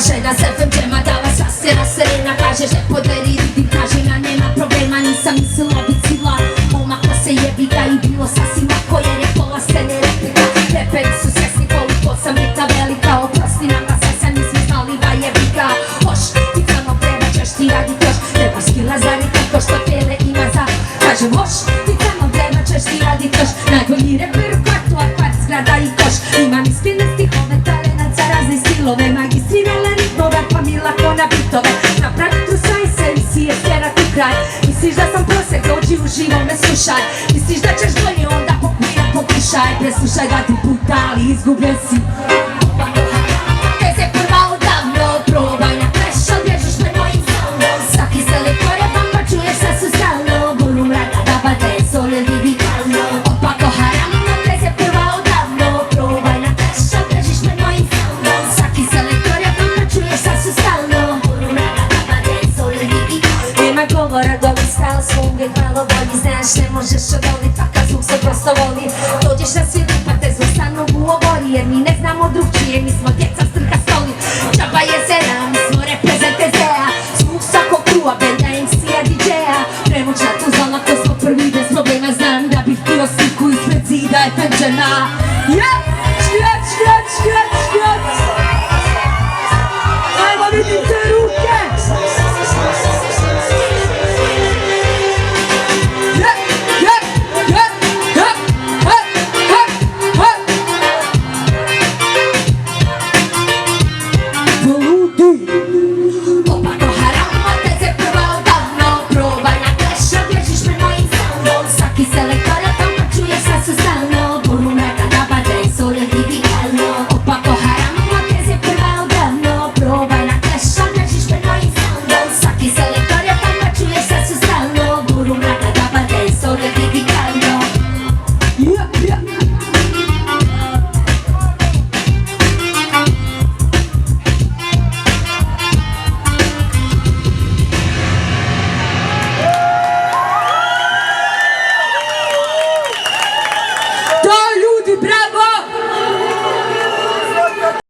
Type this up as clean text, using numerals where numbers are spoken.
Žena se FMJ-ma dala sasvjera serena. Kaže že podleri ridim, kaže ja nema problema. Nisam mislila bit sila, omakla se jebiga i bilo sasvim lako jer je pola scene replika. Reperi su svjesni koliko sam bita velika. Oprosti nama sve se nismo znali da jebiga. Hoš, ti samo treba ćeš ti radit još. Trebaš skila za nikad ko što tele ima za. Kažem hoš, ti samo treba ćeš ti radit još. Najbolji reper u kvartu, a kvart zgrada i koš. Imam ispine stihove, talenat za razne stilove. Magistrirala ritmove, pa mi lako na bitove. Napravit tu saj servisije, stjerat u kraj. Misliš da sam prosek, dođi u živo me slušaj. Misliš da ćeš bolje, onda popija pokušaj. Preslušaj ga ti puta, ali izgubljen si. Te se prva odavno, probaj na kleš, odbježuš me mojim soundom. Svaki selektor je bamba, čuješ sve su stalno. Volum rada da bade, sole vidikalno. Opako haramno, te se prva odavno, probaj na kleš, odbježiš me mojim soundom. Svaki selektor je bamba, čuješ sve su stalno. Volum rada da bade, sole vidikalno. Nema govora, doli stal su uvijek malo bolji. Znaš, ne možeš odolit, takav zvuk se prosto voli. Dođeš na svilu pa te zlostavno u obori. Jer mi ne znamo drugčije, mi smo djeca strka stoli. Čaba je zera, mi smo reprezente zera. Zvuk svakog krua, benda MC-a, DJ-a. Premoć na tu zala, ko smo prvi bez problema. Znam da bih htio sliku ispred zida FMJ-a.